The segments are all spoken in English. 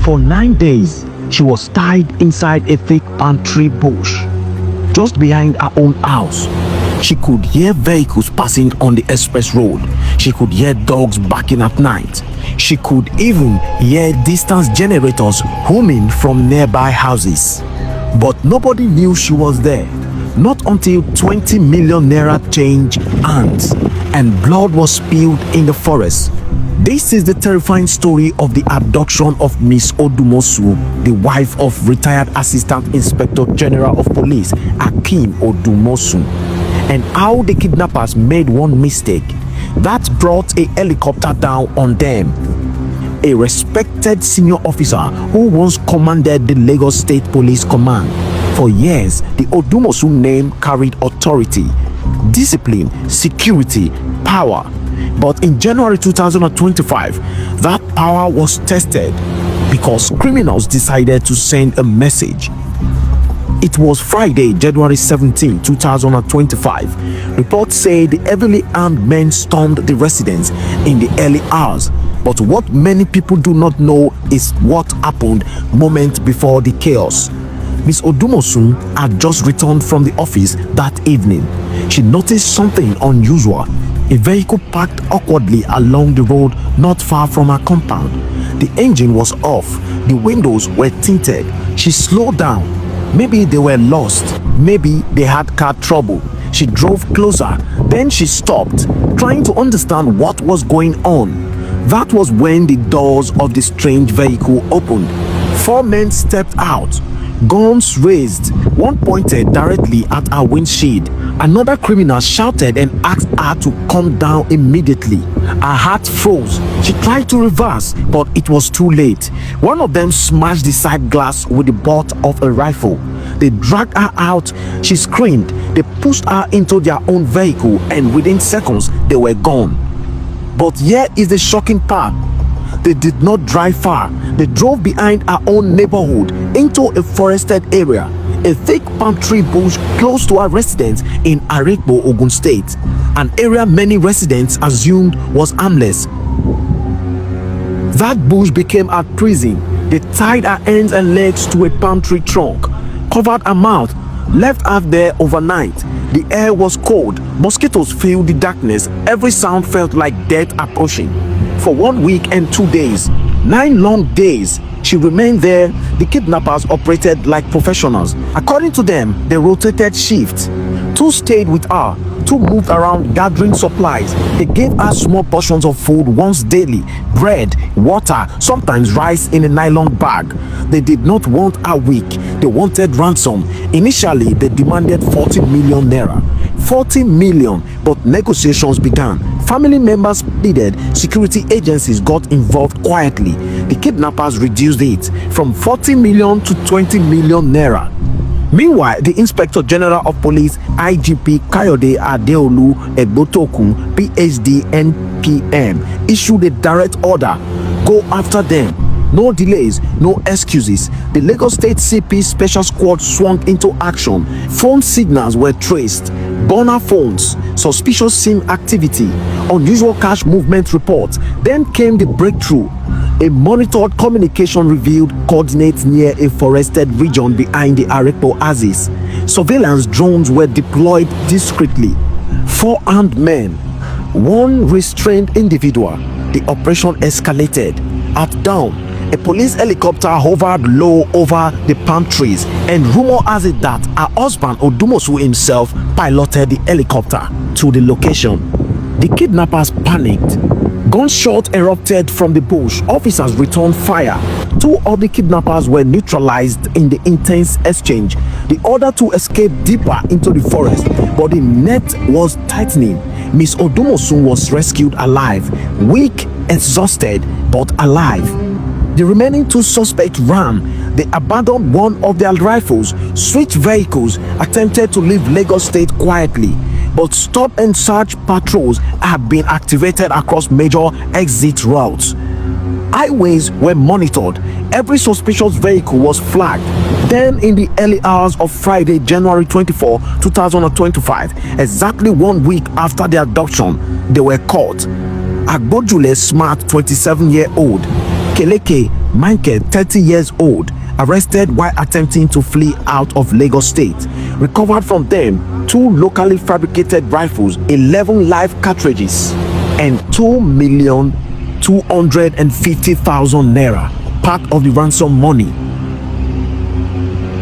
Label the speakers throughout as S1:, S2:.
S1: For 9 days, she was tied inside a thick palm tree bush just behind her own house. She could hear vehicles passing on the express road. She could hear dogs barking at night. She could even hear distance generators humming from nearby houses. But nobody knew she was there. Not until 20 million naira changed hands and blood was spilled in the forest. This is the terrifying story of the abduction of Miss Odumosu, the wife of retired Assistant Inspector General of Police Hakeem Odumosu, and how the kidnappers made one mistake that brought a helicopter down on them. A respected senior officer who once commanded the Lagos State Police Command. For years, the Odumosu name carried authority, discipline, security, power. But in January 2025, that power was tested because criminals decided to send a message. It was Friday, January 17, 2025. Reports say the heavily armed men stormed the residence in the early hours. But what many people do not know is what happened moments before the chaos. Miss Odumosu had just returned from the office that evening. She noticed something unusual. A vehicle parked awkwardly along the road not far from her compound. The engine was off. The windows were tinted. She slowed down. Maybe they were lost. Maybe they had car trouble. She drove closer. Then she stopped, trying to understand what was going on. That was when the doors of the strange vehicle opened. 4 men stepped out, guns raised. One pointed directly at her windshield. Another criminal shouted and asked her to come down immediately. Her heart froze. She tried to reverse, but it was too late. One of them smashed the side glass with the butt of a rifle. They dragged her out. She screamed. They pushed her into their own vehicle, and within seconds, they were gone. But here is the shocking part. They did not drive far. They drove behind our own neighborhood into a forested area, a thick palm tree bush close to our residence in Arekpo, Ogun State, an area many residents assumed was harmless. That bush became a prison. They tied her hands and legs to a palm tree trunk, covered her mouth, left her there overnight. The air was cold. Mosquitoes filled the darkness. Every sound felt like death approaching. For 1 week and 2 days, 9 long days, she remained there. The kidnappers operated like professionals. According to them, they rotated shifts. 2 stayed with her, 2 moved around gathering supplies. They gave her small portions of food once daily, bread, water, sometimes rice in a nylon bag. They did not want her weak. They wanted ransom. Initially, they demanded 40 million naira. 40 million, but negotiations began. Family members pleaded. Security agencies got involved quietly. The kidnappers reduced it from 40 million to 20 million naira. Meanwhile, the Inspector General of Police, IGP Kayode Adeolu Egbotokun, PhD, NPM, issued a direct order. Go after them. No delays, no excuses. The Lagos State CP Special Squad swung into action. Phone signals were traced. Burner phones, suspicious SIM activity, unusual cash movement reports. Then came the breakthrough. A monitored communication revealed coordinates near a forested region behind the Arekpo Axis. Surveillance drones were deployed discreetly. 4 armed men, 1 restrained individual. The operation escalated. At dawn, a police helicopter hovered low over the palm trees, and rumor has it that her husband Odumosu himself piloted the helicopter to the location. The kidnappers panicked. Gunshots erupted from the bush. Officers returned fire. 2 of the kidnappers were neutralized in the intense exchange. The order to escape deeper into the forest, but the net was tightening. Miss Odumosu was rescued alive, weak, exhausted, but alive. The remaining 2 suspects ran. They abandoned one of their rifles, switched vehicles, attempted to leave Lagos State quietly. But stop and search patrols have been activated across major exit routes. Highways were monitored. Every suspicious vehicle was flagged. Then, in the early hours of Friday, January 24, 2025, exactly 1 week after the abduction, they were caught. Agbojule Smart, 27-year-old, Keleke, Michael, 30 years old, arrested while attempting to flee out of Lagos State. Recovered from them 2 locally fabricated rifles, 11 live cartridges, and 2,250,000 naira, part of the ransom money.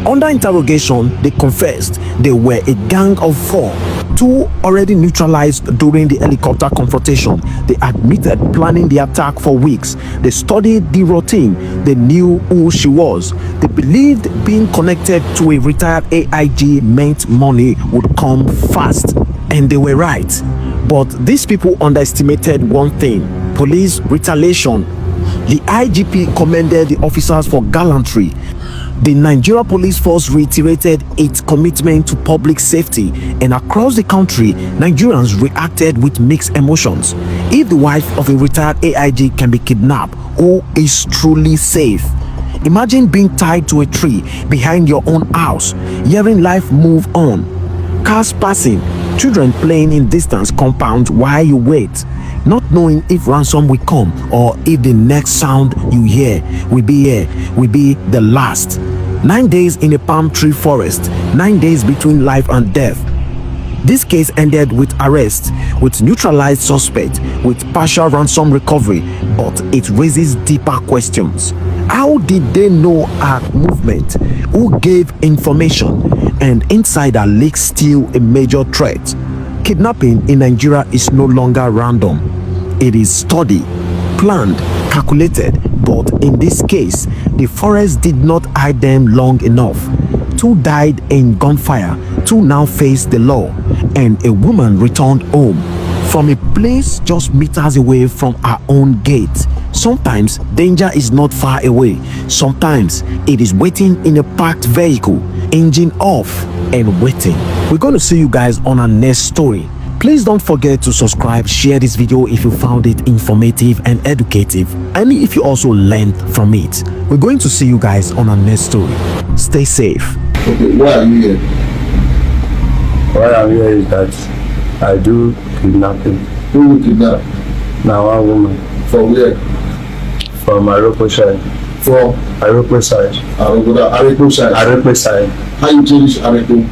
S1: Under interrogation, they confessed they were a gang of 4. 2 already neutralized during the helicopter confrontation. They admitted planning the attack for weeks. They studied the routine. They knew who she was. They believed being connected to a retired AIG meant money would come fast. And they were right. But these people underestimated one thing: police retaliation. The IGP commended the officers for gallantry. The Nigeria Police Force reiterated its commitment to public safety, and across the country, Nigerians reacted with mixed emotions. If the wife of a retired AIG can be kidnapped, who is truly safe? Imagine being tied to a tree behind your own house, hearing life move on. Cars passing, children playing in distant compounds while you wait, not knowing if ransom will come or if the next sound you hear will be the last. 9 days in a palm tree forest, 9 days between life and death. This case ended with arrest, with neutralized suspect, with partial ransom recovery, but it raises deeper questions. How did they know our movement? Who gave information? And insider leaks still a major threat. Kidnapping in Nigeria is no longer random. It is studied, planned, calculated, but in this case, the forest did not hide them long enough. 2 died in gunfire, 2 now face the law, and a woman returned home from a place just meters away from her own gate. Sometimes danger is not far away. Sometimes it is waiting in a parked vehicle, engine off and waiting. We're going to see you guys on our next story. Please don't forget to subscribe, share this video if you found it informative and educative, and if you also learned from it. We're going to see you guys on our next story. Stay safe.
S2: Okay, why are you here?
S3: Why I'm here is that I do kidnapping.
S2: Who will kidnap?
S3: Now one woman.
S2: From where?
S3: From Aropo side.
S2: From
S3: Aropo side.
S2: Arepo side.
S3: Aropo side.
S2: How you change Arepo?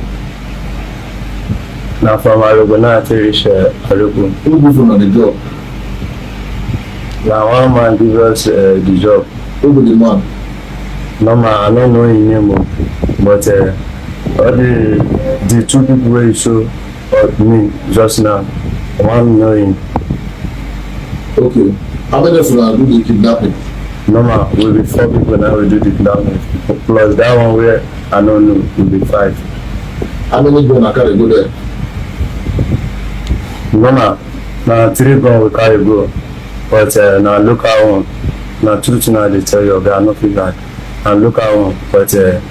S3: Now from Aropo now to reach Aropo.
S2: Who give you on the job?
S3: Now one man give us the job.
S2: Who be the man?
S3: No man, I don't know his name, but all the 2 people where you show me just now, one know him.
S2: Okay. How many of you are doing the kidnapping?
S3: No man, will be 4 people now will do the kidnapping. Plus that one where I don't know will be 5.
S2: How many guns carry go there?
S3: No man, now 3 guns will carry go, but now local one, now truth now they tell you they are not feel like, and local one, but 1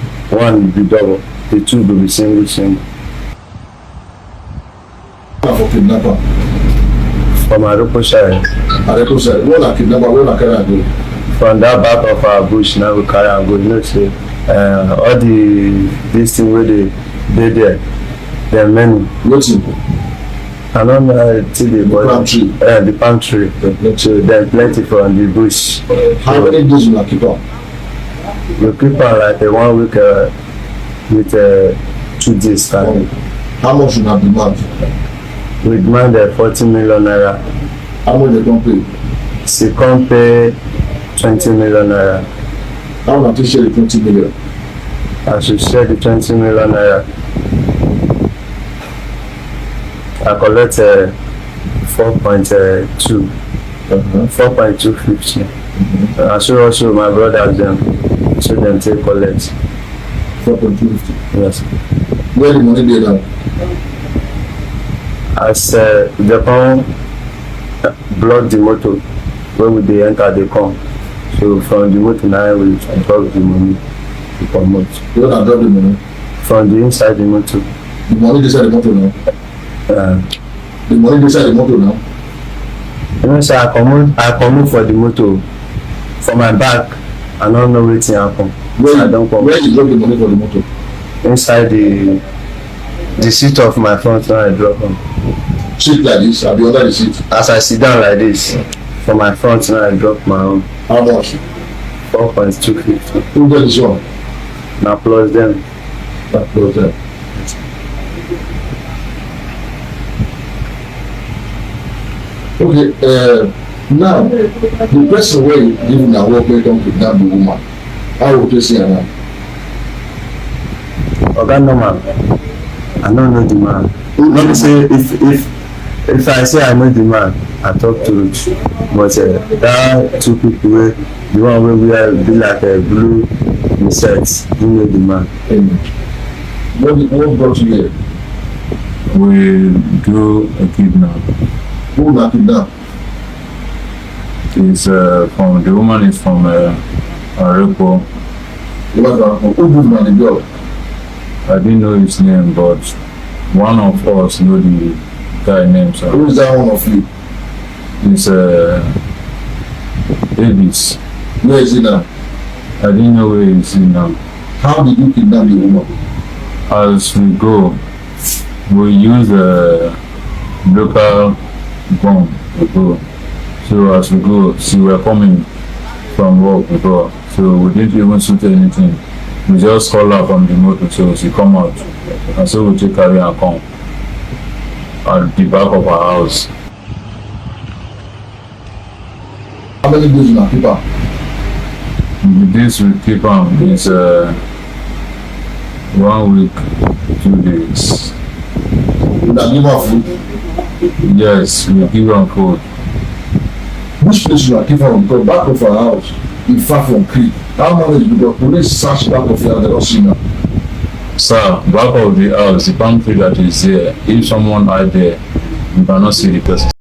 S3: will be double, the 2 will be single.
S2: For kidnapper?
S3: From Aropo side.
S2: Arepo side. What are kidnapper? What are carry go?
S3: From that back of our bush now we carry and go. You know say all this thing where they there, there are many.
S2: What's it?
S3: I don't know till the
S2: palm tree.
S3: The palm tree. So there are plenty from the bush.
S2: How many days you keep up?
S3: We keep on like 1 week with 2 days time.
S2: How much you have demand?
S3: We demand 40 million naira.
S2: How much they don't pay?
S3: She can't pay 20 million naira.
S2: How much you share the 20 million?
S3: I should share the 20 million naira. I collect 4.2, 4.250. I should also my brothers them, so them take collect
S2: 4.250.
S3: Yes.
S2: Where the money dey now?
S3: As they come block the motor when we dey enter they come. So from the motor now we drop the money to promote.
S2: You want to drop the money?
S3: From the inside the motor.
S2: The money inside the motor now? The money inside the motor now?
S3: You know, say I come for the motor. For my back, I don't know wetin happen.
S2: Where you drop the money for the motor?
S3: Inside the seat of my front now I drop them.
S2: Seat like this, I'll be under the seat.
S3: As I sit down like this, for my front now I drop my own.
S2: How much?
S3: 4.250.
S2: Who get this one?
S3: Now plus them.
S2: That was that. Okay, now, the person where you give na work where don't kidnap the woman, how would you see her now?
S3: Okay, no man. I don't know the man. Let me say if I say I know the man, I talk to it. But that two people where the one where we are be like a blue insect, you know the man.
S2: What brought you here?
S4: We do a kidnap.
S2: Who na kidnap?
S4: It's from the woman is from Arepo.
S2: Who do the girl?
S4: I didn't know his name, but one of us know the guy name. So
S2: Who is that one of you?
S4: it's Davis.
S2: Where is he now?
S4: I didn't know where he's in now.
S2: How did you kidnap the woman?
S4: As we go, we use a local bomb to go. So as we go, see we're coming from work before, so we didn't even shoot anything. We just call her from the motor, so she come out, and so we take her and come at the back of our house.
S2: How many days you keep her?
S4: This we keep on is 1 week, 2 days.
S2: You na give her food?
S4: Yes, we give her food.
S2: Which place you keep her? Because back of her house, in far from Creek. How many because police search back of her, they don't see now.
S4: Sir, back of the house, the pantry that is there, if someone hide there, you cannot see the person.